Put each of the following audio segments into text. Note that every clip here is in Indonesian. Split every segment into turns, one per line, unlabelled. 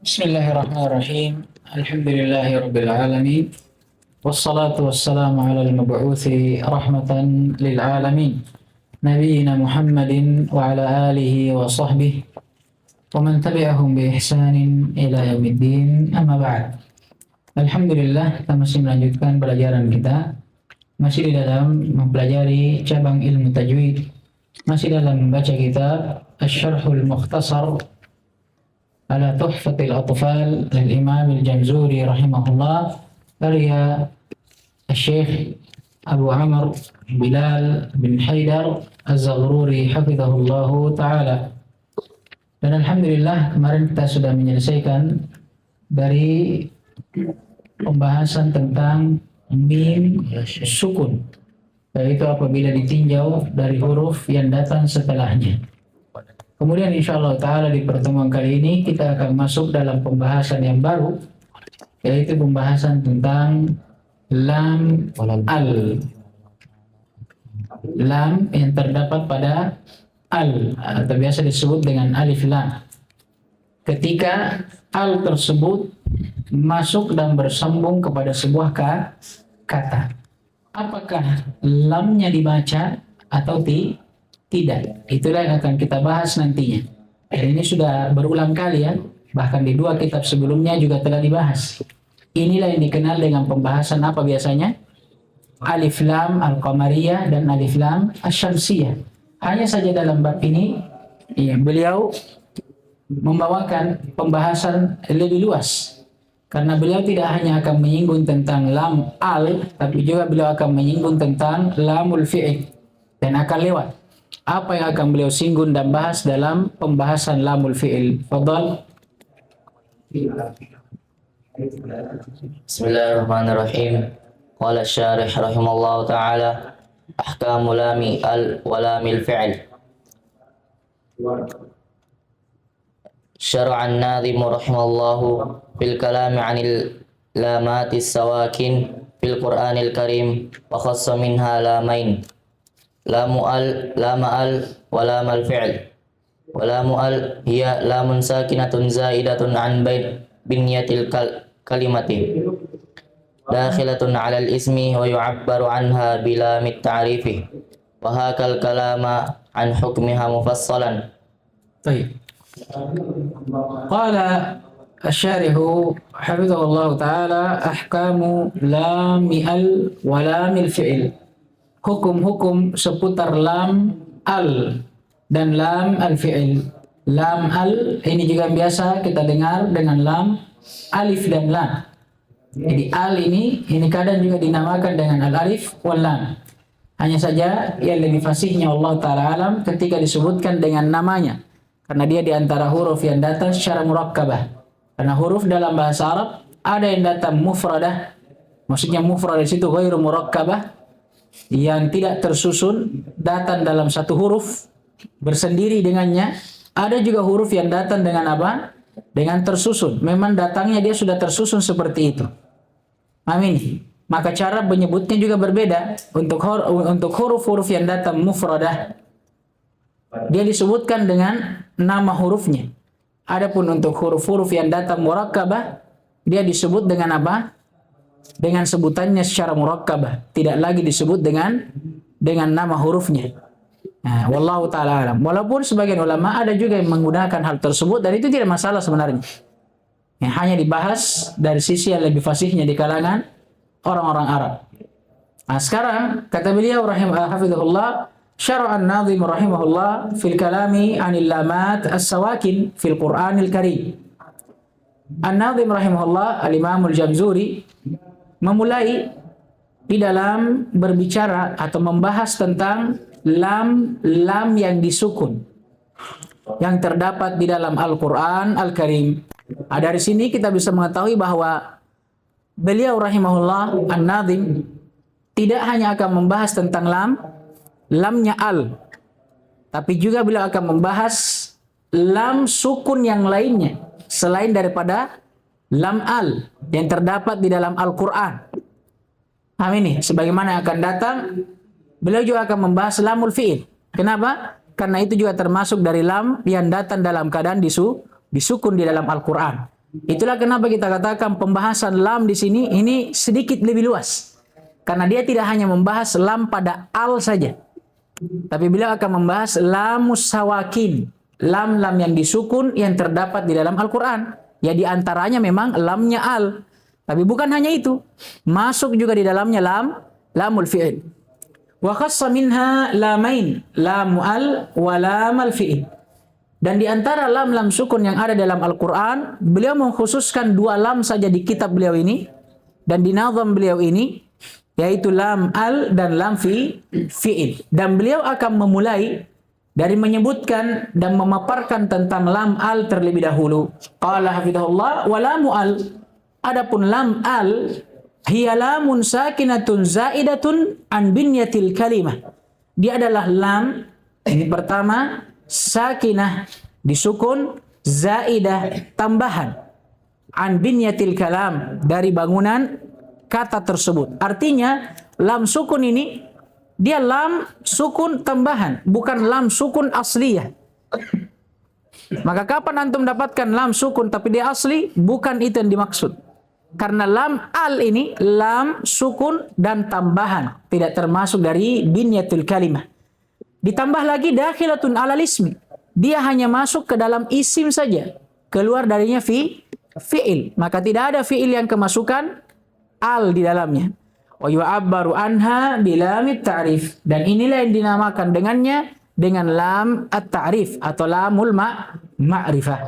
Bismillahirrahmanirrahim. Alhamdulillahirabbil alamin. Wassalatu wassalamu ala al-mab'uthi rahmatan lil alamin. Nabiyyina Muhammadin wa ala alihi wa sahbihi wa man tabi'ahum bi ihsanin ila yaumiddin. Amma ba'd. Alhamdulillah, kita masih melanjutkan pelajaran kita. Masih di dalam mempelajari cabang ilmu tajwid. Masih dalam membaca kitab Asy-Syarhul Mukhtasar على تحفة الأطفال للإمام الجمزوري رحمه الله karya الشيخ أبو عمر بلال بن حيدر الزغروري حفظه الله تعالى. Dan alhamdulillah kemarin kita sudah menyelesaikan dari pembahasan tentang mim sukun, yaitu apabila ditinjau dari huruf yang datang setelahnya. Kemudian insyaallah ta'ala di pertemuan kali ini kita akan masuk dalam pembahasan yang baru, yaitu pembahasan tentang lam al. Lam yang terdapat pada al atau biasa disebut dengan alif lam. Ketika al tersebut masuk dan bersambung kepada sebuah kata, apakah lamnya dibaca atau tidak? Itulah yang akan kita bahas nantinya. Dan ini sudah berulang kali ya, bahkan di dua kitab sebelumnya juga telah dibahas. Inilah yang dikenal dengan pembahasan apa biasanya? Alif lam al-qamariyah dan alif lam asy-syamsiyah. Hanya saja dalam bab ini ya, beliau membawakan pembahasan lebih luas. Karena beliau tidak hanya akan menyinggung tentang lam al, tapi juga beliau akan menyinggung tentang lamul fi'il, dan akan lewat apa yang akan beliau singgung dan bahas dalam pembahasan lamul fi'il. Fadhal.
Bismillahirrahmanirrahim. Qala asy-syarih rahimallahu taala ahkamu lami al wa lamil fi'il. Syara'a an-nadhim rahimallahu fil kalami 'anil lamatis sawakin fil Qur'anil Karim wa khassa minha lamain. Lamu al, lama al, wa lamal fi'l. Wa lamu al hiya lamun sakinatun zaidatun an binyatil kalimati. Dakhilatun ala al-ismi wa yu'abbaru anha bilamit ta'rifi. Wa hakal kalama an hukmiha mufassalan.
Baik. Qala asy-syarih hafizahullah ta'ala ahkamu lami al wa lamil fi'il. Hukum-hukum seputar lam al dan lam al fi'il. Lam al ini juga biasa kita dengar dengan lam alif dan lam. Jadi al ini kadang juga dinamakan dengan al alif wal lam. Hanya saja yang lebih fasihnya Allah Ta'ala alam ketika disebutkan dengan namanya, karena dia di antara huruf yang datang secara murakkabah. Karena huruf dalam bahasa Arab ada yang datang mufradah, maksudnya mufradah di situ ghairu murakkabah, yang tidak tersusun, datang dalam satu huruf bersendiri dengannya. Ada juga huruf yang datang dengan apa? Dengan tersusun. Memang datangnya dia sudah tersusun seperti itu. Amin. Maka cara menyebutnya juga berbeda. Untuk huruf-huruf yang datang mufradah, dia disebutkan dengan nama hurufnya. Adapun untuk huruf-huruf yang datang murakkabah, dia disebut dengan apa? Dengan sebutannya secara murakkabah, tidak lagi disebut dengan nama hurufnya. Nah, wallahu ta'ala alam. Walaupun sebagian ulama ada juga yang menggunakan hal tersebut, dan itu tidak masalah sebenarnya. Yang hanya dibahas dari sisi yang lebih fasihnya di kalangan orang-orang Arab. Nah, sekarang kata beliau hafizahullah, syara'a an-nadhim rahimahullah fil kalami 'anil lamat as-sawakin fil Qur'anil Karim. An-nadhim rahimahullah al-Imamul Jamzuri memulai di dalam berbicara atau membahas tentang lam yang disukun yang terdapat di dalam Al-Quran Al-Karim. Dari sini kita bisa mengetahui bahwa beliau rahimahullah An-Nadhim tidak hanya akan membahas tentang lamnya al, tapi juga beliau akan membahas lam sukun yang lainnya selain daripada lam al yang terdapat di dalam Al-Quran. Amin. Sebagaimana akan datang, beliau juga akan membahas lamul fi'il. Kenapa? Karena itu juga termasuk dari lam yang datang dalam keadaan disukun di dalam Al-Quran. Itulah kenapa kita katakan pembahasan lam di sini ini sedikit lebih luas. Karena dia tidak hanya membahas lam pada al saja. Tapi beliau akan membahas lamus sawakin. Lam-lam yang disukun yang terdapat di dalam Al-Quran. Ya di antaranya memang lamnya al. Tapi bukan hanya itu. Masuk juga di dalamnya lamul fi'il. Wa khassa minha lamain. Lamu al wa lamal fi'il. Dan di antara lam-lam sukun yang ada dalam Al-Quran, beliau mengkhususkan 2 lam saja di kitab beliau ini, dan di nazam beliau ini, yaitu lam al dan lam fi'il. Dan beliau akan memulai dari menyebutkan dan memaparkan tentang lam al terlebih dahulu. Qala hafidhahullah, wa lamu al, adapun lam al, hiya lamun sakinatun zaidatun an binyatil kalimah. Dia adalah lam, ini pertama, sakinah disukun, zaidah tambahan, an binyatil kalam dari bangunan kata tersebut. Artinya lam sukun ini dia lam sukun tambahan, bukan lam sukun asliyah. Maka kapan antum dapatkan lam sukun tapi dia asli? Bukan itu yang dimaksud. Karena lam al ini lam sukun dan tambahan, tidak termasuk dari binyatul kalimah. Ditambah lagi dakhilatun alal ismi. Dia hanya masuk ke dalam isim saja. Keluar darinya fi'il. Maka tidak ada fi'il yang kemasukan al di dalamnya. Wa yu'abbaru anha bilamit ta'rif. Dan inilah yang dinamakan dengannya dengan lam at-ta'rif atau lamul ma'rifah.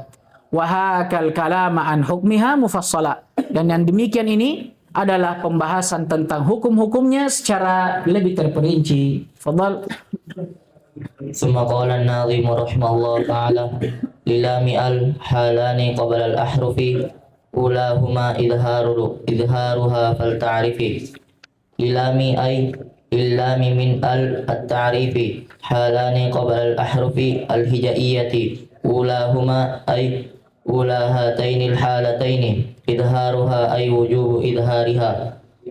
Wa hakal kalama an hukmiha mufassala. Dan yang demikian ini adalah pembahasan tentang hukum-hukumnya secara lebih terperinci. Fadhal.
ثم قال الناظم رحمه الله تعالى للام الحالان قبل الأحرف أولاهما إظهارها فلتعرف للام أي للام من التعريف حالان قبل الأحرف الهجائية أولاهما أي أولى هاتين الحالتين إظهارها أي وجوب إظهارها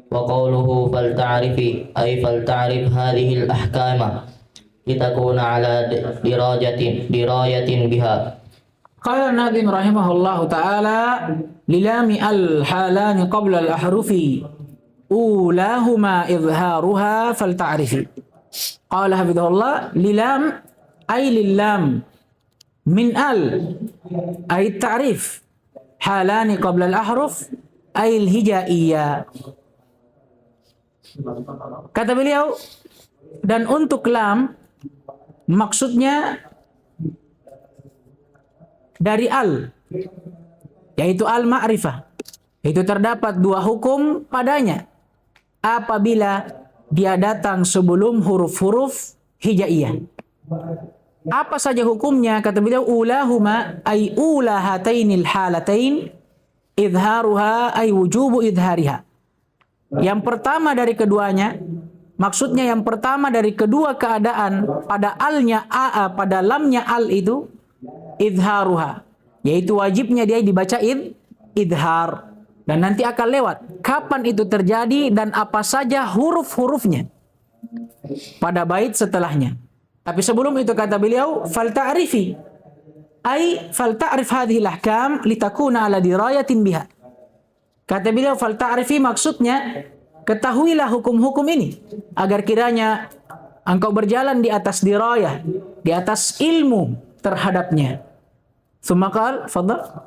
وقوله فلتعرف أي فلتعرف هذه الأحكام لتكون على دراية بها.
قال الناظم رحمه الله تعالى للام الحالان قبل الأحرف أولاهما إظهارها فلتعرفي. قال حفظه الله للام أي للام من أي التعريف حالان قبل الأحرف أي الهجائية. Kata beliau, dan untuk lam maksudnya dari al, yaitu al-ma'rifah. Itu terdapat 2 hukum padanya apabila dia datang sebelum huruf-huruf hijaiyah. Apa saja hukumnya? Kata beliau, ulahuma ay ula hatainil halatain idharuha ay wujubu idhariha. Yang pertama dari keduanya, maksudnya yang pertama dari kedua keadaan pada pada lamnya al itu idharuha, yaitu wajibnya dia dibaca idhar. Dan nanti akan lewat kapan itu terjadi dan apa saja huruf-hurufnya pada bait setelahnya. Tapi sebelum itu kata beliau, fal ta'rifi ay fal ta'rif hadhihi al-ahkam litakuna ala dirayatin biha. Kata beliau, fal ta'rifi maksudnya ketahuilah hukum-hukum ini agar kiranya engkau berjalan di atas dirayah, di atas ilmu terhadapnya. Tsumma qala, fadhal.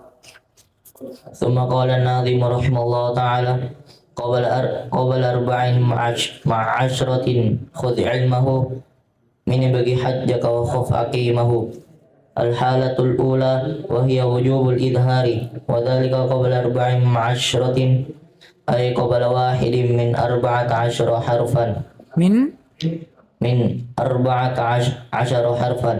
ثم قال الناظم رحمه الله تعالى قبل 40 مع 10 خذ علمه من بغي حجك وخف عقيمه الحالة الأولى وهي وجوب الإظهار وذلك قبل 40 مع 10 أي قبل واحد من 14 حرفا من 14 حرفا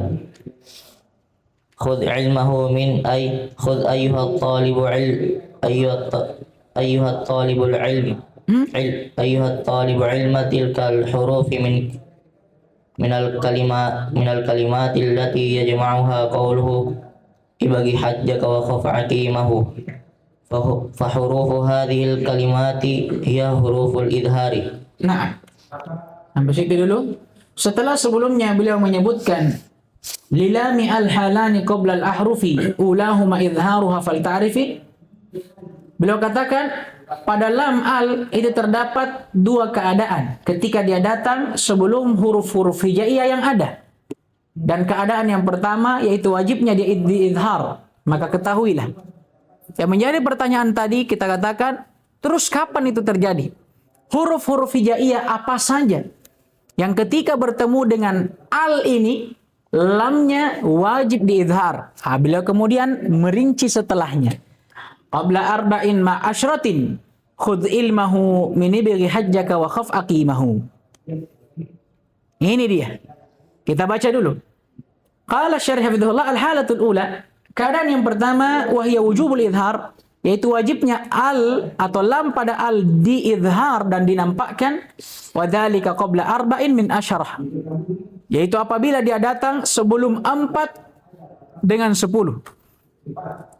خذ علمه من أي خذ أيها الطالب العلم أيها الطالب علم تلك الحروف من الكلمات التي يجمعها قوله ابغي حجك وخف عقيمه فحروف هذه الكلمات هي حروف الإظهار.
Nah, sampai situ dulu. Setelah sebelumnya beliau menyebutkan lilami al-halani qabla al-ahrufi ulahuma idharuha fal ta'rifi, Beliau katakan pada lam al itu terdapat dua keadaan ketika dia datang sebelum huruf-huruf hijaiyah yang ada. Dan keadaan yang pertama yaitu wajibnya dia diizhar. Maka ketahuilah. Yang menjadi pertanyaan tadi kita katakan, terus kapan itu terjadi? Huruf-huruf hijaiyah apa saja yang ketika bertemu dengan al ini, lamnya wajib diizhar. Beliau kemudian merinci setelahnya. Qabla arba'in ma asyratin khudh ilmahu min ibghi hajjaka wa khaf aqimahu. Ini dia. Kita baca dulu. Qala syarih hafizahullah al-halatul ula. Keadaan yang pertama wahya wujubul izhar, yaitu wajibnya al atau lam pada al diizhar dan dinampakkan, wa dzalika qabla arba'in min asyarah. Yaitu apabila dia datang sebelum 4 dengan 10.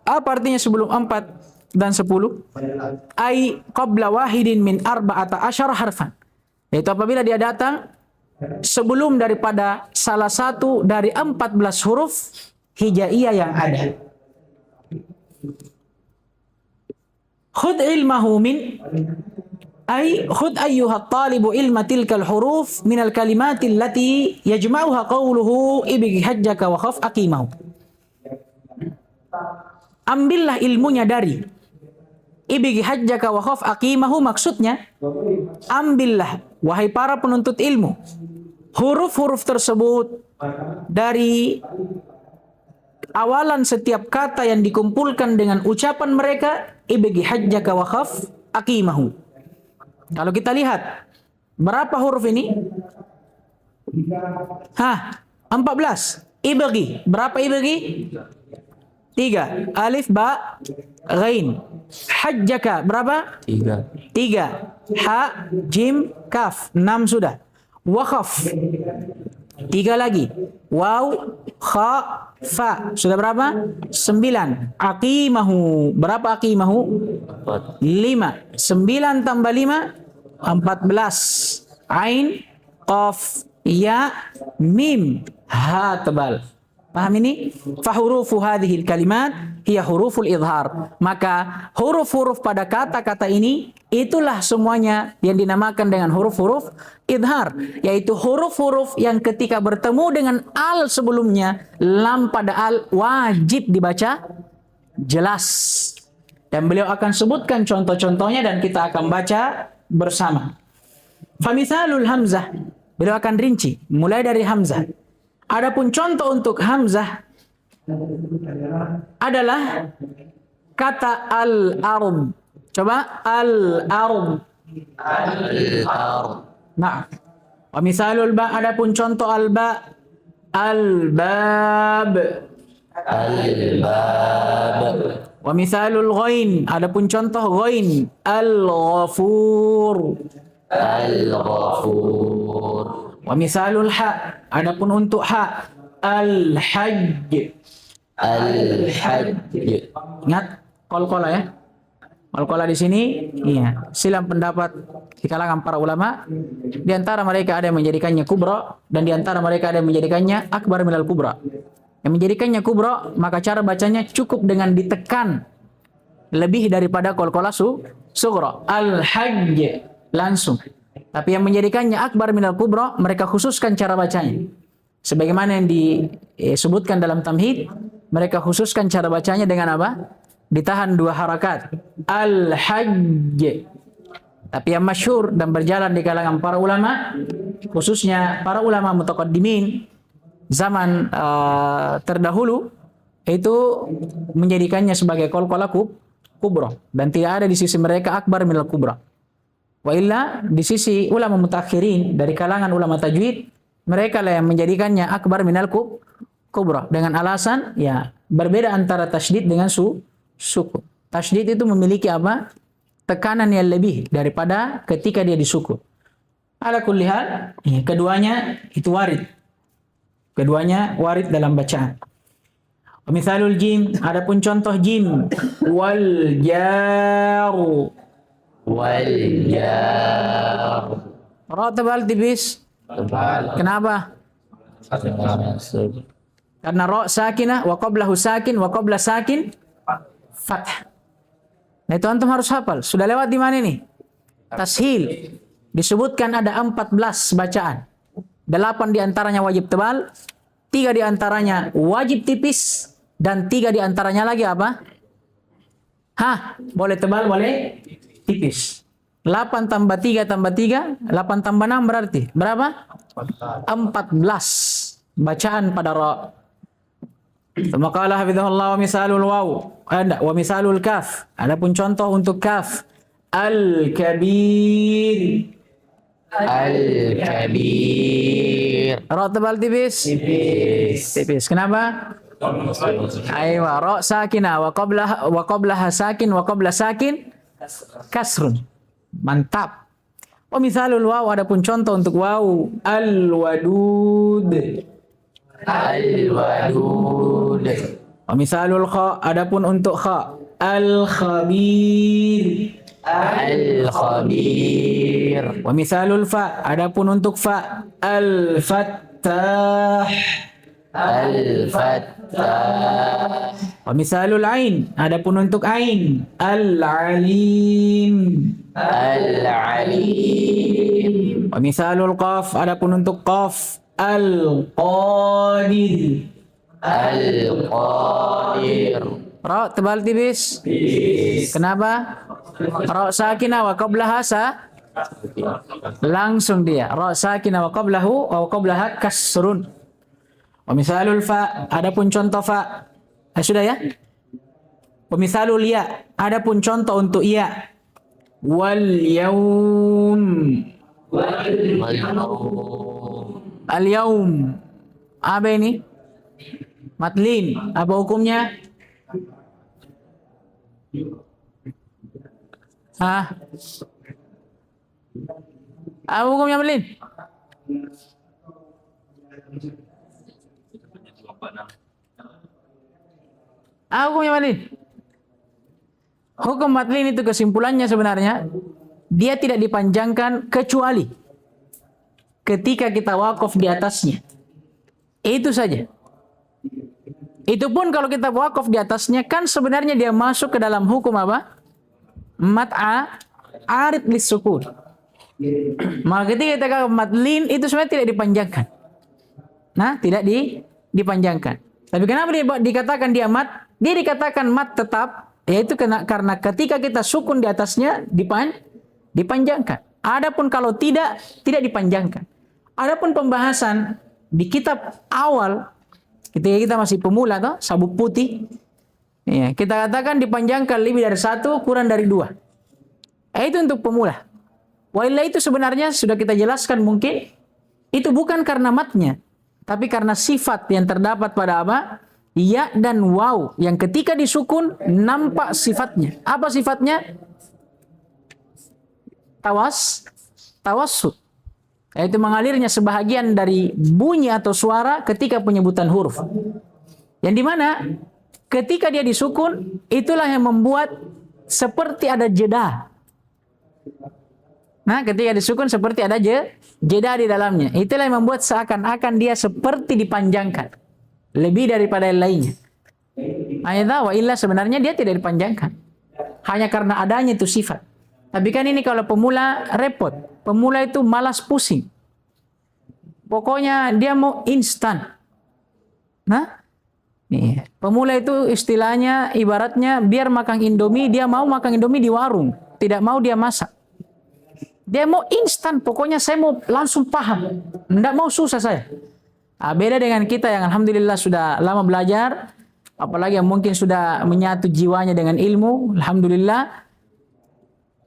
Apa artinya sebelum 4 dan 10? Ai qabla wahidin min arba'ata asyara harfan. Yaitu apabila dia datang sebelum daripada salah satu dari 14 huruf hijaiyah yang ada. Khudh ilmahu min ay khudh ayyuha talibu ilma tilkal huruf min al kalimati allati yajma'uha qawluhu ibghi hajjaka wa khaf aqimahu. Ambillah ilmunya dari ibghi hajjaka wa khaf aqimahu, maksudnya ambillah wahai para penuntut ilmu huruf-huruf tersebut dari awalan setiap kata yang dikumpulkan dengan ucapan mereka ibghi hajjaka wa khaf aqimahu. Kalau kita lihat berapa huruf ini? 14. Ibghi. Berapa ibghi? 3. Alif, ba, ghain. Hajjaka berapa? 3. Ha, jim, kaf. 6 sudah. Wakhaf. 3 lagi. Waw, kha, fa. Sudah berapa? 9. Aqimahu. Berapa aqimahu? 5. 9 tambah 5, 14. Ain, qaf, ya, mim, ha tebal. Paham ini? Fahurufu hadhil kalimat hiya huruful izhar. Maka huruf-huruf pada kata-kata ini itulah semuanya yang dinamakan dengan huruf-huruf izhar, yaitu huruf-huruf yang ketika bertemu dengan al sebelumnya, lam pada al wajib dibaca jelas. Dan beliau akan sebutkan contoh-contohnya dan kita akan baca bersama. Famisalul hamzah, beliau akan rinci mulai dari hamzah. Adapun contoh untuk hamzah adalah kata al-ard. Coba al-ard.
Al-ard.
Nah, wa misalul ba, adapun contoh al-ba, al-bab.
Al-bab.
Wa misalul ghain, adapun contoh ghain, al-ghafur.
Al-ghafur.
Wa misalul ha, adapun untuk ha, al-hajj.
Al-hajj.
Ingat qalqalah ya. Qalqalah di sini iya, silang pendapat di kalangan para ulama. Di antara mereka ada yang menjadikannya kubra dan di antara mereka ada yang menjadikannya akbar minal kubra. Yang menjadikannya kubra maka cara bacanya cukup dengan ditekan lebih daripada qalqalah sughra. Al-hajj langsung. Tapi yang menjadikannya akbar minal kubra, mereka khususkan cara bacanya. Sebagaimana yang disebutkan dalam tamhid, mereka khususkan cara bacanya dengan apa? Ditahan 2 harakat. Al-hajj. Tapi yang masyhur dan berjalan di kalangan para ulama, khususnya para ulama mutaqaddimin zaman terdahulu, itu menjadikannya sebagai qalqalah kubra dan tidak ada di sisi mereka akbar minal kubra. Wa illa di sisi ulama mutakhirin dari kalangan ulama tajwid, mereka lah yang menjadikannya akbar minal kubra dengan alasan ya berbeda antara tasydid dengan sukun. Tasydid itu memiliki apa? Tekanan yang lebih daripada ketika dia disukun. Ala kulli hal, ya, keduanya itu warid. Keduanya warid dalam bacaan. Wa mithalul jim, adapun contoh jim, wal jaru.
Wal jar.
Ra tebal tipis.
Tebal.
Kenapa? Karena ra sakinah wa qablahu sakin wa qabla sakin fath. Nah itu antum harus hafal. Sudah lewat di mana nih? Tashil. Disebutkan ada 14 bacaan. 8 diantaranya wajib tebal, 3 diantaranya wajib tipis, dan 3 diantaranya lagi apa? Boleh tebal, boleh tipis. 8 tambah 3 tambah 3, 8 tambah 6 berarti berapa? 14 bacaan pada ra. Maka Allah hafizahullah wa misalul waw. Wa misalul kaf. Adapun contoh untuk kaf. Al-kabir.
Al-kabir.
Ra tebal tipis? Tipis. Kenapa? Aywa, ra sakinah wa qablaha sakin wa qabla sakin kasrun. Mantap. Wa misalul waw, adapun contoh untuk waw. Al-wadud.
Al-wadud.
Wa misalul kha, adapun untuk kha. Al-khabir.
Al-khabir.
Wa misalul fa, adapun untuk fa. Al-fattah.
Al-fattah.
Wa misalul ain, adapun untuk ain. Al-alim.
Al-alim.
Wa misalul qaf, adapun untuk qaf. Al-qadir.
Al-qadir.
Ra tebal tipis? Kenapa? Ra sakinah wa qablaha langsung dia. Ra sakinah wa qablaha kasrun. Wa misalul fa, adapun contoh fa. Sudah ya? Wa misalul ya, adapun contoh untuk ya. Wal yaum. Al yaum. Apa ini? Matlin. Apa hukumnya? Apa hukumnya matlin? Apa hukumnya matlin? Hukum matlin itu kesimpulannya sebenarnya dia tidak dipanjangkan kecuali ketika kita wakaf di atasnya. Itu saja. Itu pun kalau kita wakaf di atasnya kan sebenarnya dia masuk ke dalam hukum apa? Mat'a arid lis-sukun. Maka ketika kita kata matlin itu sebenarnya tidak dipanjangkan. Nah, tidak dipanjangkan. Tapi kenapa dikatakan dia mat? Dia dikatakan mat tetap, yaitu karena ketika kita sukun di atasnya dipanjangkan. Adapun kalau tidak dipanjangkan. Adapun pembahasan di kitab awal ketika kita masih pemula toh, sabuk putih, ya, kita katakan dipanjangkan lebih dari 1 kurang dari 2. Itu untuk pemula. Wailah itu sebenarnya sudah kita jelaskan mungkin itu bukan karena matnya, tapi karena sifat yang terdapat pada apa? Ya dan waw yang ketika disukun nampak sifatnya. Apa sifatnya? Tawassut. Yaitu mengalirnya sebahagian dari bunyi atau suara ketika penyebutan huruf. Yang dimana ketika dia disukun, itulah yang membuat seperti ada jeda. Nah, ketika disukun seperti ada jeda di dalamnya. Itulah yang membuat seakan-akan dia seperti dipanjangkan. Lebih daripada yang lainnya. Hanya wa illa sebenarnya dia tidak dipanjangkan. Hanya karena adanya itu sifat. Tapi kan ini kalau pemula repot. Pemula itu malas pusing. Pokoknya dia mau instan. Nah, nih, pemula itu istilahnya ibaratnya biar makan Indomie, dia mau makan Indomie di warung. Tidak mau dia masak. Dia mau instan, pokoknya saya mau langsung paham. Tidak mau susah saya. Nah, beda dengan kita yang alhamdulillah sudah lama belajar. Apalagi yang mungkin sudah menyatu jiwanya dengan ilmu. Alhamdulillah.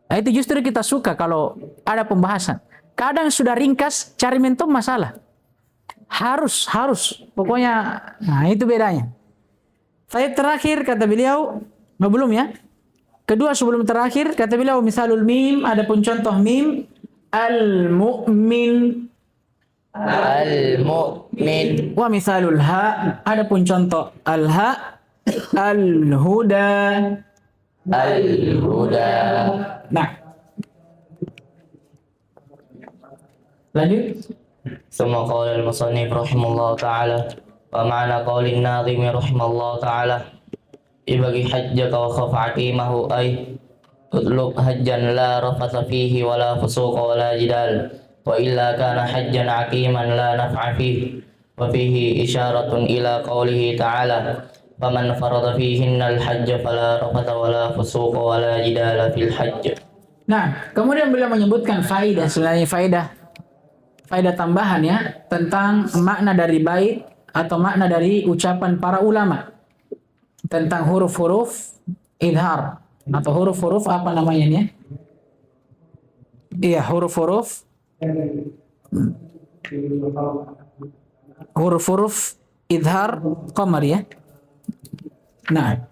Nah, itu justru kita suka kalau ada pembahasan. Kadang sudah ringkas, cari mentok masalah. Harus. Pokoknya, nah itu bedanya. Saya terakhir kata beliau, belum ya. Kedua sebelum terakhir kata beliau misalul mim, adapun contoh mim, al-mu'min.
Al-mu'min.
Wa misalul ha, adapun contoh al-ha, al-huda.
Al-huda.
Nah, lanjut.
Summa qala al-musannif rahimahullah ta'ala wa ma'na qawlin nadhimi rahimahullah ta'ala ibagi hajjaka wa khaf aqimahu ay اطلب حجا لا رفث فيه ولا فسوق ولا جدال وإلا كان حجا عقيما لا نفع فيه وفيه إشارة إلى قوله تعالى فمن فرض فيهن الحج فلا رفث ولا فسوق ولا جدال في الحج.
Nah, kemudian beliau menyebutkan faidah, selain faidah tambahan ya, tentang makna dari bait atau makna dari ucapan para ulama tentang huruf-huruf idhar atau huruf-huruf apa namanya ini ya? Iya, huruf-huruf idhar qamar ya. Nah,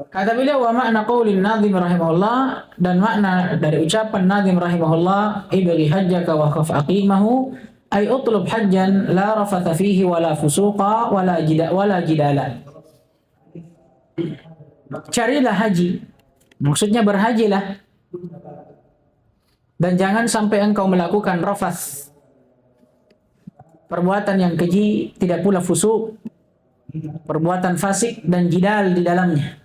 kata beliau wa makna qaulin nazim rahimahullah, dan makna dari ucapan nazim rahimahullah ibghi hajjaka wa khaf aqimahu ay utlub hajjan la rafatha fihi wala fusuqa wala jidala. Carilah haji, maksudnya berhajilah, dan jangan sampai engkau melakukan rafas, perbuatan yang keji, tidak pula fusuk, perbuatan fasik dan jidal di dalamnya.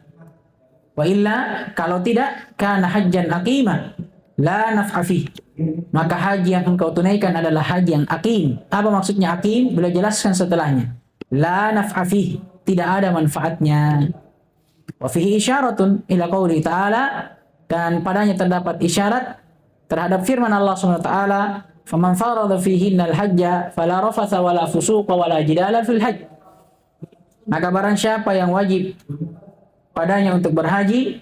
Wa illa, kalau tidak, kana hajjan aqima la naf'a fih, maka haji yang engkau tunaikan adalah haji yang aqim. Apa maksudnya aqim? Beliau jelaskan setelahnya. La naf'a fih, tidak ada manfaatnya. Wa fihi isyaratun ila qouli ta'ala, dan padanya terdapat isyarat terhadap firman Allah Subhanahu wa taala, faman farada fihinna al-hajja fala rafatha wala fusuqa wala jidala fil hajj. Maka barang siapa yang wajib padanya untuk berhaji,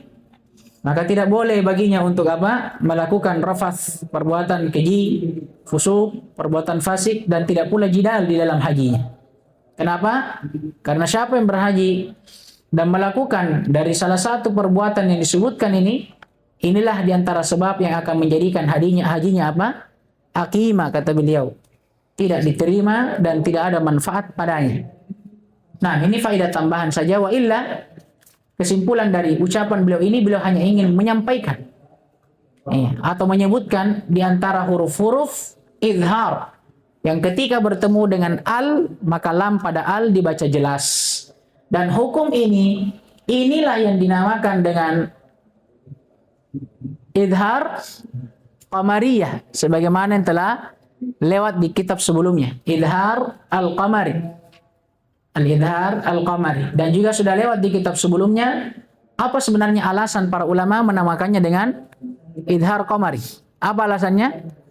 maka tidak boleh baginya untuk apa? Melakukan rafas, perbuatan keji, fusuk, perbuatan fasik, dan tidak pula jidal di dalam hajinya. Kenapa? Karena siapa yang berhaji dan melakukan dari salah satu perbuatan yang disebutkan ini, inilah diantara sebab yang akan menjadikan hajinya apa? Aqimah, kata beliau. Tidak diterima dan tidak ada manfaat padanya. Nah, ini faedah tambahan saja. Wa illa, kesimpulan dari ucapan beliau ini, beliau hanya ingin menyampaikan atau menyebutkan di antara huruf-huruf izhar yang ketika bertemu dengan al, maka lam pada al dibaca jelas. Dan hukum inilah yang dinamakan dengan idhar qamariyah, sebagaimana yang telah lewat di kitab sebelumnya, idhar al-qamari, al-idhar al-qamari, dan juga sudah lewat di kitab sebelumnya apa sebenarnya alasan para ulama menamakannya dengan idhar qamari. Apa alasannya?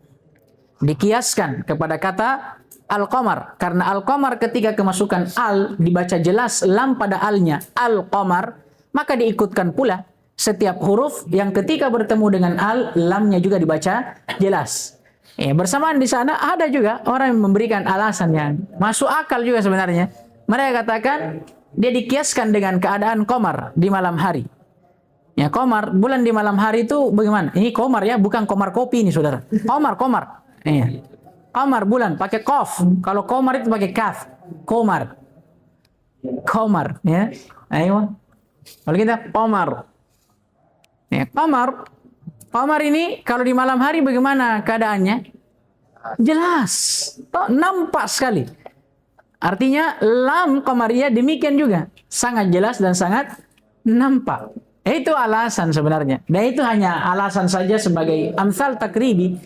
Dikiaskan kepada kata al-qamar, karena al-qamar ketika kemasukan al dibaca jelas lam pada alnya al-qamar, maka diikutkan pula setiap huruf yang ketika bertemu dengan al, lamnya juga dibaca jelas. Bersamaan di sana ada juga orang yang memberikan alasan yang masuk akal juga sebenarnya. Mereka katakan dia dikiaskan dengan keadaan qamar di malam hari. Ya, qamar, bulan di malam hari itu bagaimana? Ini qamar ya, bukan qamar kopi ini saudara. Qamar. Iya. Qamar bulan pakai qaf. Kalau qamar itu pakai kaf. Qamar ya. Ayo. Kalau kita qamar. Ya, qamar ini kalau di malam hari bagaimana keadaannya? Jelas. Nampak sekali. Artinya lam qamariyah demikian juga. Sangat jelas dan sangat nampak. Itu alasan sebenarnya. Dan itu hanya alasan saja sebagai amsal takribi.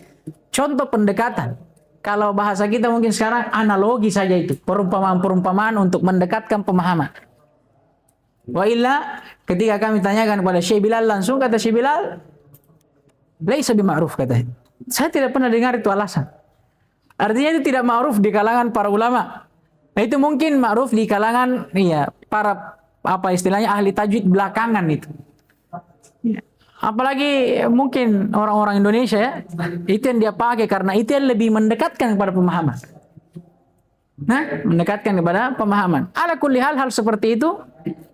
Contoh pendekatan. Kalau bahasa kita mungkin sekarang analogi saja itu. Perumpamaan-perumpamaan untuk mendekatkan pemahaman. Wa illa, ketika kami tanyakan kepada Syekh Bilal langsung, kata Syekh Bilal, laisa bima'ruf, kata. Saya tidak pernah dengar itu alasan. Artinya itu tidak ma'ruf di kalangan para ulama. Nah, itu mungkin ma'ruf di kalangan para apa istilahnya ahli tajwid belakangan itu. Apalagi mungkin orang-orang Indonesia ya, itu yang dia pakai karena itu yang lebih mendekatkan kepada pemahaman. Nah, mendekatkan kepada pemahaman. Ala kulli hal seperti itu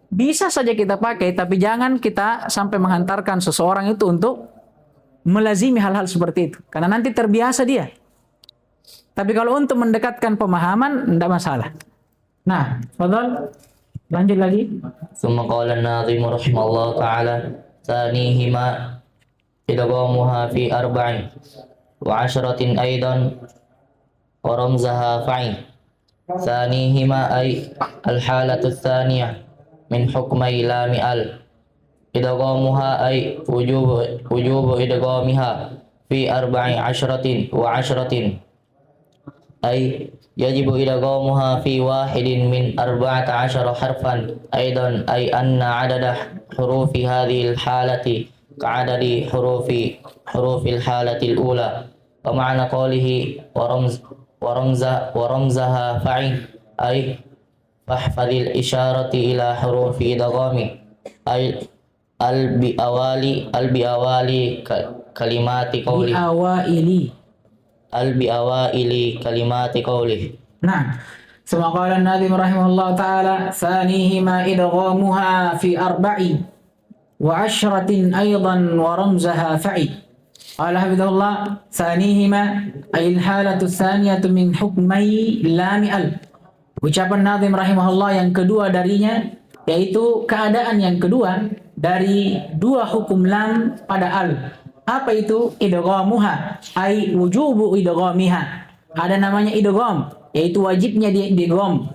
bisa saja kita pakai, tapi jangan kita sampai menghantarkan seseorang itu untuk melazimi hal-hal seperti itu, karena nanti terbiasa dia. Tapi kalau untuk mendekatkan pemahaman, tidak masalah. Nah, fadhal, lanjut lagi.
Tsumma qala an-nadhim rahimahullah ta'ala thanihima idghamuha fi arba'in wa 'asharatin aidan wa ramzaha fa'in. Thanihima ay al-halatu tsaniyah min hukmai lami al idghamuha ay wujubu idghamiha fi arba'i asyratin wa asyratin ay yajibu idghamuha fi wahidin min arba'ata asyara harfan aidan ay anna adada hurufi hadhil halati ka'adadi hurufil halatil ula wa ma'na qawlihi wa ramzaha fa'i ay fahfadil isyarati ila hurufi idghami ay al bi awali kalimati qawli al bi awaili kalimati qawli.
Nah, ثم قال الناظم رحمه الله تعالى ثانيهما إدغامها في أربع وعشرة أيضا ورمزها فعي. قال حفظه الله ثانيهما أي الحالة الثانية من حكمي لام ال. Ucapan Nazim rahimahullah yang kedua darinya yaitu keadaan yang kedua dari dua hukum lam pada al. Apa itu? Idghamuha ay wujubu idghamiha. Ada namanya idgham yaitu wajibnya di idgham.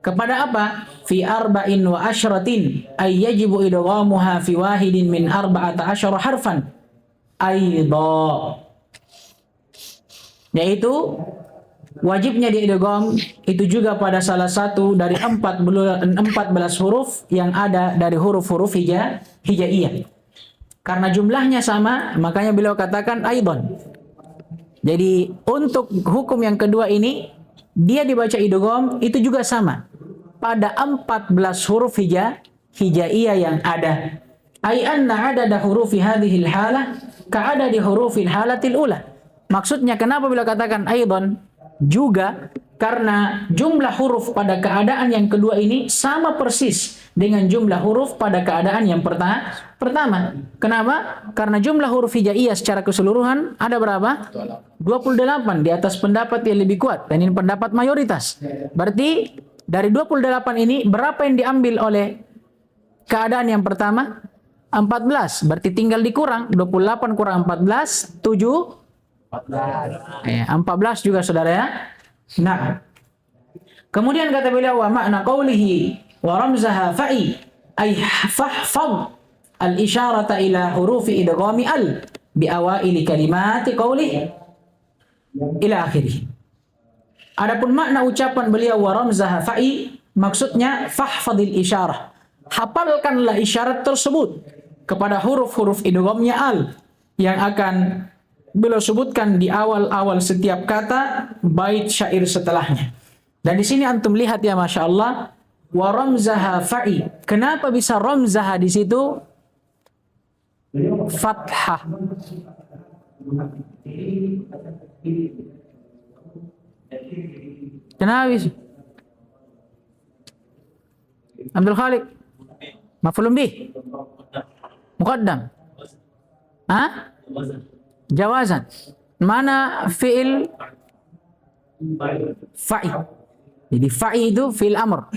Kepada apa? Fi arba'in wa asyratin ay yajibu idghamuha fi wahidin min arba'ata asyara harfan. Aidha. Yaitu wajibnya di idgham itu juga pada salah satu dari 14 huruf yang ada dari huruf-huruf hijaiyah. Karena jumlahnya sama, makanya beliau katakan aidan. Jadi untuk hukum yang kedua ini dia dibaca idgham itu juga sama pada 14 huruf hijaiyah yang ada. Ai anna adada hurufi hadhil halah ka'adadi hurufil halatil ula. Maksudnya kenapa beliau katakan aidan? Juga karena jumlah huruf pada keadaan yang kedua ini sama persis dengan jumlah huruf pada keadaan yang pertama. Kenapa? Karena jumlah huruf hijaiyah secara keseluruhan ada berapa? 28 di atas pendapat yang lebih kuat dan ini pendapat mayoritas. Berarti dari 28 ini berapa yang diambil oleh keadaan yang pertama? 14. Berarti tinggal dikurang 28 kurang 14 7 14 juga saudara ya. Nah, kemudian kata beliau wa makna qawlihi wa ramzaha fa'i ay fahfadh al-isyarata ila hurufi idghami al bi awaili kalimati qawlihi ila akhirih. Adapun makna ucapan beliau wa ramzaha fa'i maksudnya fahfadhil isyarah. Hafalkanlah isyarat tersebut kepada huruf-huruf idghamnya al yang akan beliau sebutkan di awal-awal setiap kata bait syair setelahnya. Dan di sini antum lihat ya Masya Allah wa ramzaha fa'i. Kenapa bisa ramzaha di situ fathah? Kenapa bisa? Abdul Khaliq maf'ulun bih muqaddam. Hah? Jawazan. Mana fi'il fa'i? Jadi fa'i itu fi'il amr.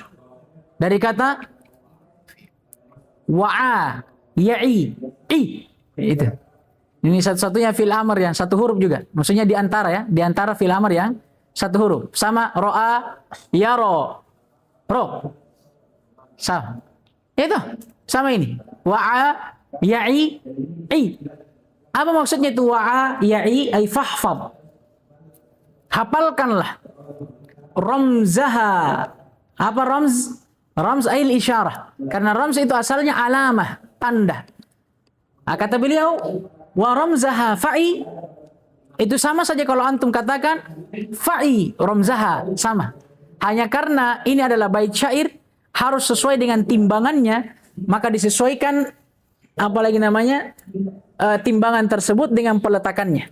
Dari kata wa'a, ya'i, i. Itu. Ini satu-satunya fi'il amr yang satu huruf juga. Maksudnya di antara ya, di antara fi'il amr yang satu huruf. Sama ro'a, yaro, ro. Sama. Itu. Sama ini. Wa'a, ya'i, i. Apa maksudnya itu wa'a ya'i ay fahfad? Hafalkanlah. Ramzaha. Apa ramz? Ramz ay isyarah. Karena ramz itu asalnya alamah, tanda. Nah, kata beliau wa ramzaha fa'i itu sama saja kalau antum katakan fa'i ramzaha sama. Hanya karena ini adalah bait syair harus sesuai dengan timbangannya, maka disesuaikan apalagi namanya timbangan tersebut dengan peletakannya.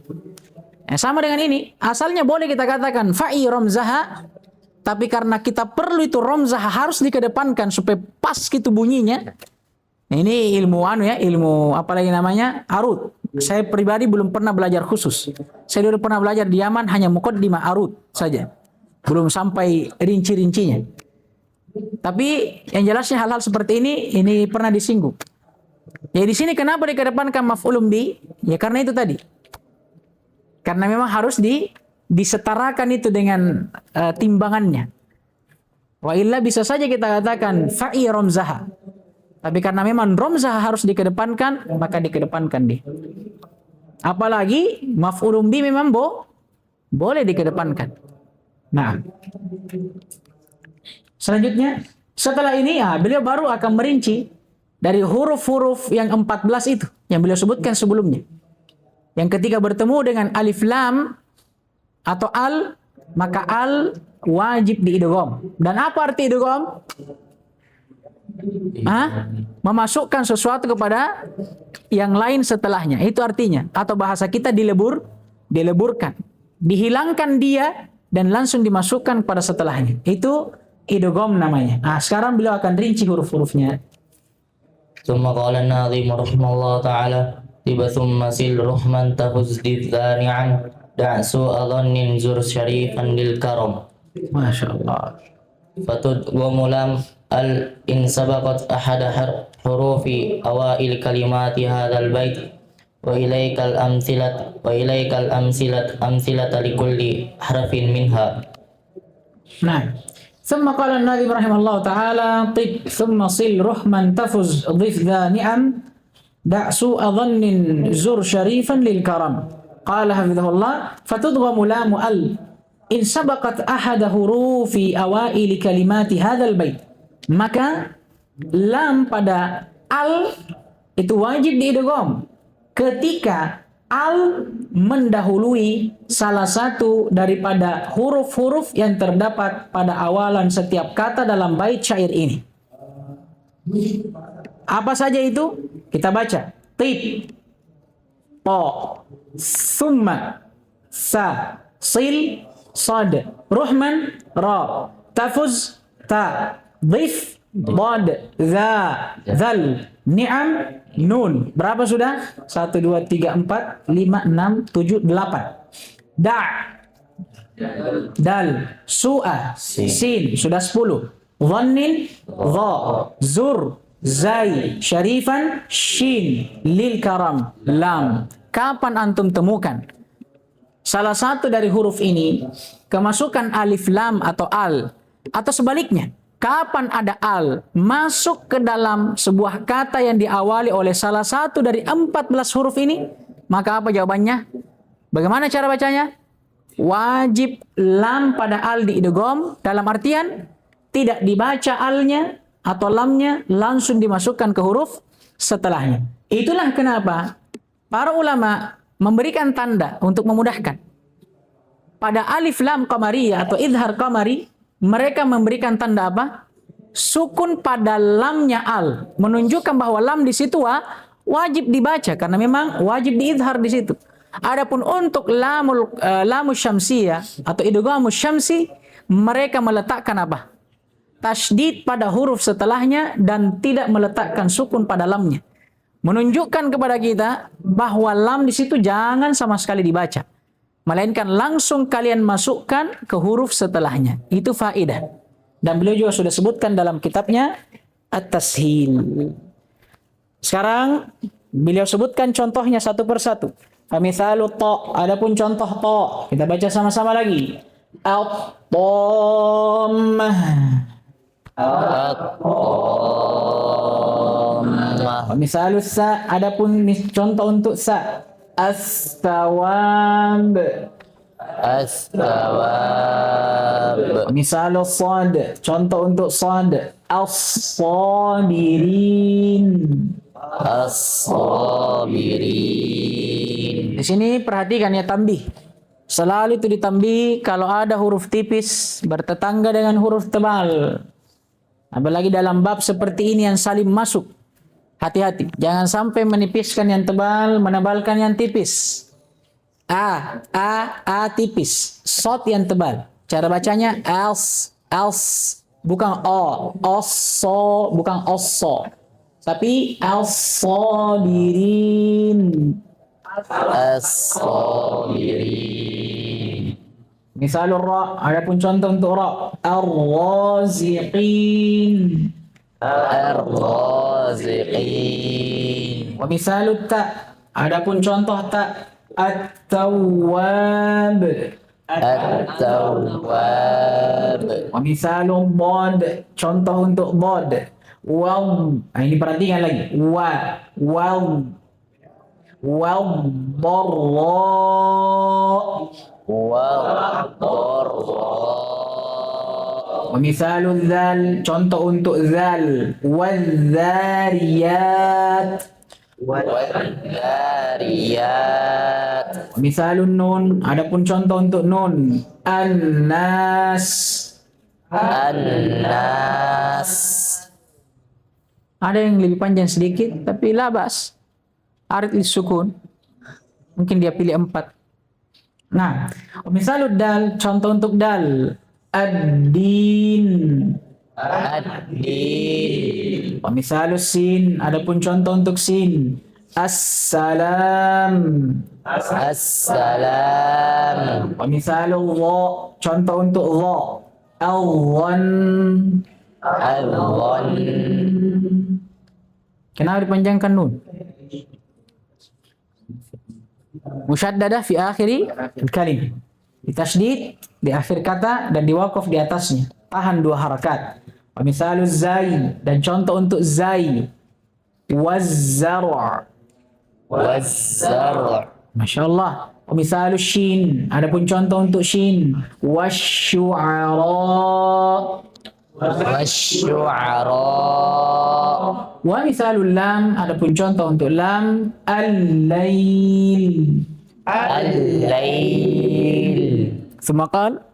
Sama dengan ini, asalnya boleh kita katakan fa'i ramzaha, tapi karena kita perlu itu ramzaha harus dikedepankan supaya pas gitu bunyinya. Ini ilmu ilmu apalagi namanya arud. Saya pribadi belum pernah belajar khusus. Saya dulu pernah belajar di Yaman hanya muqaddimah arud saja. Belum sampai rinci-rincinya. Tapi yang jelasnya hal-hal seperti ini pernah disinggung. Ya di sini kenapa dikedepankan maf'ulun bi? Ya karena itu tadi. Karena memang harus disetarakan itu dengan timbangannya. Wa illa bisa saja kita katakan fa'i ramzaha. Tapi karena memang romzah harus dikedepankan, maka dikedepankan dia. Apalagi maf'ulun bi memang boleh dikedepankan. Nah, selanjutnya setelah ini beliau baru akan merinci dari huruf-huruf yang 14 itu yang beliau sebutkan sebelumnya. Yang ketika bertemu dengan alif lam atau al, maka al wajib diidgham. Dan apa arti idgham? Memasukkan sesuatu kepada yang lain setelahnya. Itu artinya. Atau bahasa kita dileburkan. Dihilangkan dia dan langsung dimasukkan pada setelahnya. Itu idgham namanya. Sekarang beliau akan rinci huruf-hurufnya.
ثم قال الناظم رحمه الله تعالى ثم سل رحما تفز ذانعا دع سوء ظن زر شريفا للكرم.
Masya Allah.
فتدغم لام إن سبقت أحد حروف أوائل كلمات هذا البيت وإليك الأمثلة لكل حرف منها.
Nah, ثم قال الناظم رحمه الله تعالى طب ثم صل رحما تفز ضف ذا نعم دع سوء ظن زر شريفا للكرم. قال حفظه الله فتدغم لام إن سبقت أحد حروف أوائل كلمات هذا البيت. Maka lam pada al itu wajib diidgham ketika al mendahului salah satu daripada huruf-huruf yang terdapat pada awalan setiap kata dalam bait syair ini. Apa saja itu? Kita baca. Tib, to, summa, sa, sil, sad, ruhman, ra, tafuz, ta, dhif, dad, za, zal, ni'am, nun. Berapa sudah? 1, 2, 3, 4, 5, 6, 7, 8. Da, dal, su'a, sin. Sudah 10. Dhannin, dha, zur, zai, syarifan, shin, lil karam, lam. Kapan antum temukan salah satu dari huruf ini kemasukan alif lam atau al, atau sebaliknya, kapan ada al masuk ke dalam sebuah kata yang diawali oleh salah satu dari 14 huruf ini, maka apa jawabannya? Bagaimana cara bacanya? Wajib lam pada al diidgham, dalam artian tidak dibaca alnya atau lamnya, langsung dimasukkan ke huruf setelahnya. Itulah kenapa para ulama memberikan tanda untuk memudahkan. Pada alif lam qamariyah atau idhar qamari, mereka memberikan tanda apa? Sukun pada lamnya al, menunjukkan bahwa lam di situ wajib dibaca karena memang wajib diidhar di situ. Adapun untuk lamus syamsiyah atau idghamus syamsi, mereka meletakkan apa? Tasydid pada huruf setelahnya dan tidak meletakkan sukun pada lamnya. Menunjukkan kepada kita bahwa lam di situ jangan sama sekali dibaca, melainkan langsung kalian masukkan ke huruf setelahnya. Itu faedah. Dan beliau juga sudah sebutkan dalam kitabnya At-Tashil. Sekarang beliau sebutkan contohnya satu persatu. Famithalu ta, adapun contoh ta, kita baca sama-sama lagi. At-tammah. Famithalu sa, adapun contoh untuk sa. As-sawab.
As-sawab.
Misalnya sad, contoh untuk sad. As-sabirin.
As-sabirin.
Di sini perhatikan ya, tambih. Selalu itu ditambih kalau ada huruf tipis bertetangga dengan huruf tebal. Apalagi dalam bab seperti ini yang saling masuk. Hati-hati, jangan sampai menipiskan yang tebal, menebalkan yang tipis. A tipis, sod yang tebal. Cara bacanya else, bukan o, osso, bukan osso, tapi as-sabirin.
As-sabirin.
Misalul ra, adapun contoh untuk ra, ar-raziqin.
Ar-raziqin.
Wa misalut ta, adapun contoh ta, at-tawwab.
At-tawwab.
Wa misalul dad, contoh untuk dad, Nah, ini perhatikan lagi. Wal wa misalul dzal, contoh untuk dzal, wadzariyat.
Wadhariyat.
Misalun nun, adapun contoh untuk nun, annas.
Annas.
Ada yang lebih panjang sedikit, tapi labas. Arid sukun. Mungkin dia pilih 4. Nah, misalul dal, contoh untuk dal, ad-din.
Ad-din.
Misalul sin, adapun contoh untuk sin, assalam.
Assalam.
Misalul dha, contoh untuk dha, al-dhan.
Al-dhan.
Kenapa dipanjangkan nun? Musyaddadah fi akhiri kalim. Ditasydid di akhir kata dan diwaqaf di atasnya. Tahan 2 harakat. Wa misalu zai, dan contoh untuk zai, wazzar'.
Wazzar'.
Masya Allah. Wa misalu shin, adapun contoh untuk shin, wasyu'ara.
Wasyu'ara.
Wa misalul lam, adapun contoh untuk lam, al-lail.
Al-lail.
Semua qal.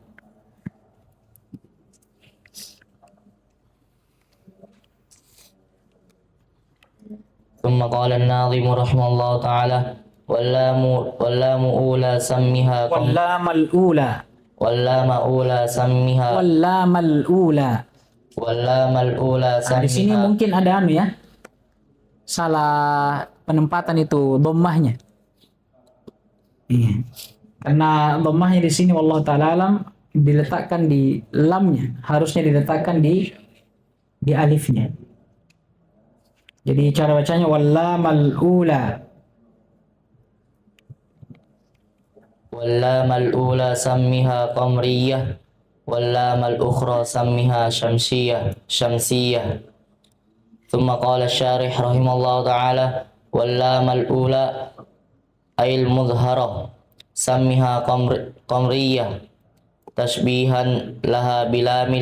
ثم قال الناظم رحمه الله تعالى واللام أولى سمها
واللام الأولى.
واللام أولى سمها
واللام الأولى.
واللام الأولى
Nah, di sini
سمها.
mungkin ada ya. Salah penempatan itu dhammahnya. Iya. Karena dhammahnya di sini wallahu taala alam diletakkan di lamnya, harusnya diletakkan di alifnya. Jadi cara bacanya wallamal ula.
واللام الأولى سمها قمرية واللام الأخرى سمها شمسية. ثم قال الشارح رحمه الله تعالى واللام الأولى أي المظهرة سمها قمرية تشبيها لها بلام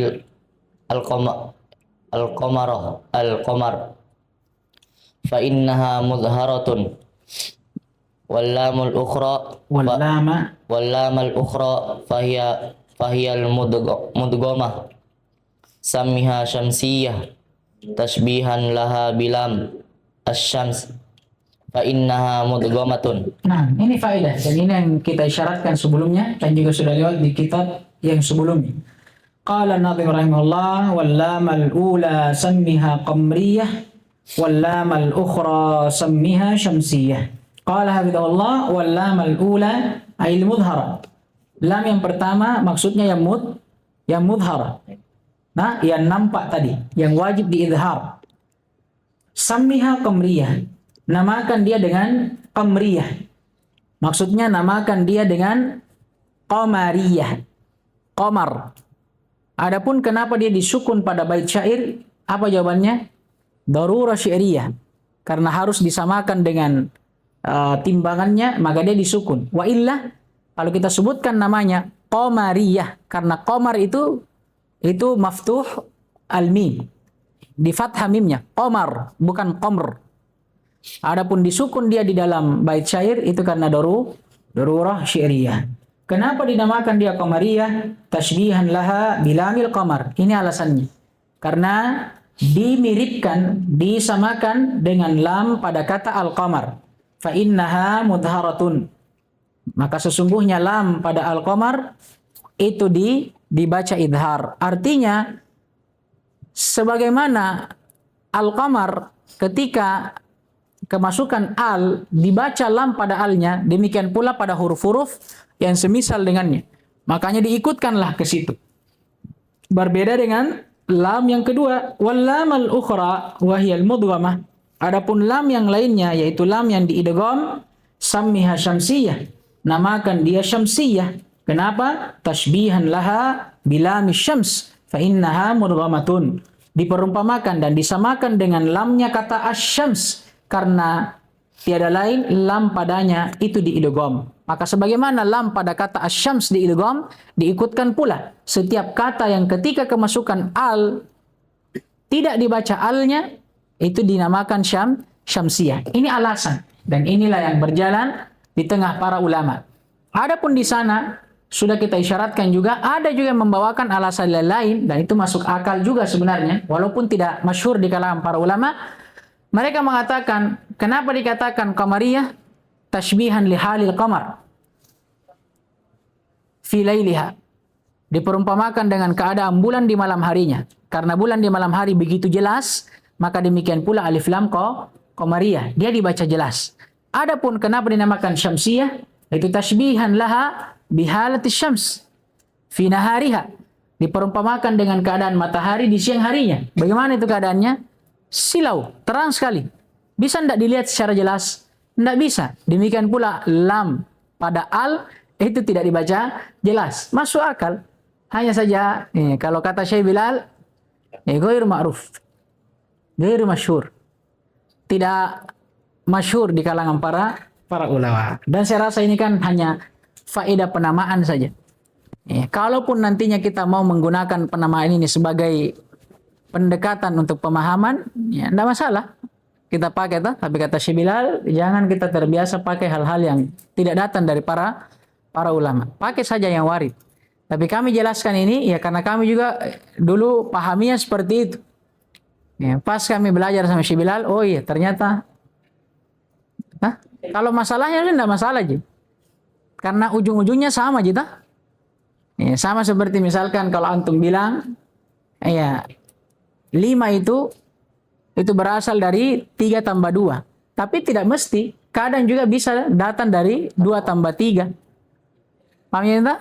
القمر فإنها مظهرة. واللام الأخرى فهي المدغمة سمها شمسية تشبيها لها بلام الشمس فإنها مدغمة.
Nah, ini faedah dan ini yang kita isyaratkan sebelumnya dan juga sudah lewat di kitab yang sebelumnya. Qala an-nadhim rahimahullah wal lam al-ula sammiha qamriyah wal lam al-ukhra sammiha syamsiyah. Qala hafidhahullah wal lam al-ula ay al-mudhara. Lam yang pertama maksudnya yang mudhara. Nah, yang nampak tadi, yang wajib diizhar. Sammiha qamriyah. Namakan dia dengan qamriyah. Maksudnya namakan dia dengan qamariyah. Qamar. Adapun kenapa dia disukun pada bait syair? Apa jawabannya? Darurah syairiyah. Karena harus disamakan dengan timbangannya, maka dia disukun. Wa illah, kalau kita sebutkan namanya qamariyah, karena qamar itu maftuh al-mim. Di fathah mimnya. Qamar, bukan qamr. Adapun disukun dia di dalam bait syair itu karena darurah syairiyah. Kenapa dinamakan dia qamariyah? Tashbihan laha bilamil qamar. Ini alasannya. Karena dimiripkan, disamakan dengan lam pada kata al-qamar. Fa innaha mudharatun. Maka sesungguhnya lam pada al-qamar itu dibaca idhar. Artinya sebagaimana al-qamar ketika kemasukan al dibaca lam pada alnya, demikian pula pada huruf-huruf yang semisal dengannya. Makanya diikutkanlah ke situ. Berbeda dengan lam yang kedua, wal lam al-ukhra wa hiya al-mudghamah. Adapun lam yang lainnya yaitu lam yang diidgham, sammiha syamsiyah. Namakan dia syamsiyah. Kenapa? Tashbihan laha bilami syams fa innaha mudghamatun. diperumpamakan dan disamakan dengan lamnya kata asyams karena tiada lain lam padanya itu diidgham. Maka sebagaimana lam pada kata asyams diidgham, diikutkan pula setiap kata yang ketika kemasukan al tidak dibaca alnya itu dinamakan syamsiyah. Ini alasan dan inilah yang berjalan di tengah para ulama. Adapun di sana sudah kita isyaratkan juga, ada juga yang membawakan alasan lain dan itu masuk akal juga sebenarnya, walaupun tidak masyhur di kalangan para ulama. Mereka mengatakan, kenapa dikatakan qamariyah? Tashbihan li halil qamar fi lailiha. Diperumpamakan dengan keadaan bulan di malam harinya. Karena bulan di malam hari begitu jelas, maka demikian pula alif lam qamariyah, dia dibaca jelas. Adapun kenapa dinamakan syamsiyah? Itu tashbihan laha bihalati syams fi nahariha, diperumpamakan dengan keadaan matahari di siang harinya. Bagaimana itu keadaannya? Silau, terang sekali. Bisa tidak dilihat secara jelas? Tidak bisa. Demikian pula lam pada al itu tidak dibaca jelas. Masuk akal. Hanya saja kalau kata Syekh Bilal, ghair ma'ruf, ghair masyhur, tidak masyhur di kalangan para ulama. Dan saya rasa ini kan hanya faedah penamaan saja. Kalaupun nantinya kita mau menggunakan penamaan ini sebagai pendekatan untuk pemahaman, ya tidak masalah. Kita pakai tapi kata Syekh Bilal, jangan kita terbiasa pakai hal-hal yang tidak datang dari para ulama. Pakai saja yang warid. Tapi kami jelaskan ini ya karena kami juga dulu pahaminya seperti itu. Pas kami belajar sama Syekh Bilal, oh iya ternyata kalau masalahnya tidak masalah aja. Karena ujung-ujungnya sama aja. Sama seperti misalkan kalau antum bilang 5 itu berasal dari 3 tambah 2. Tapi tidak mesti. Kadang juga bisa datang dari 2 tambah 3. Paham ya?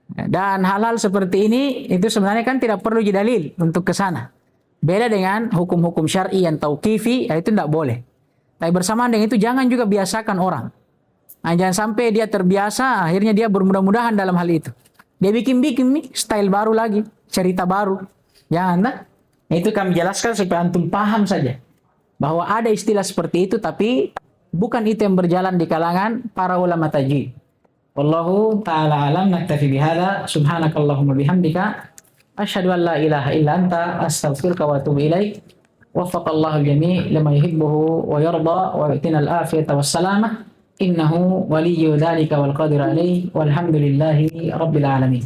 Dan hal-hal seperti ini itu sebenarnya kan tidak perlu dalil untuk ke sana. Beda dengan hukum-hukum syar'i yang tauqifi, itu tidak boleh. Tapi bersamaan dengan itu jangan juga biasakan orang. Jangan sampai dia terbiasa, akhirnya dia bermudah-mudahan dalam hal itu. Dia bikin-bikin nih style baru lagi, cerita baru. Jangan. Itu kami jelaskan supaya antum paham saja bahwa ada istilah seperti itu, tapi bukan itu yang berjalan di kalangan para ulama tajwid. Wallahu ta'ala alam. Naktafi bihadza. Subhanakallahumma bihamdika asyhadu an la ilaha illa anta astaghfiruka wa atubu ilaik. Waffaqallahu jami' lima yuhibbuhu wa yarda wa yu'tina al-afiyata was-salamah. Innahu waliyyu dzalika wal qadir alaihi walhamdulillahi rabbil alamin.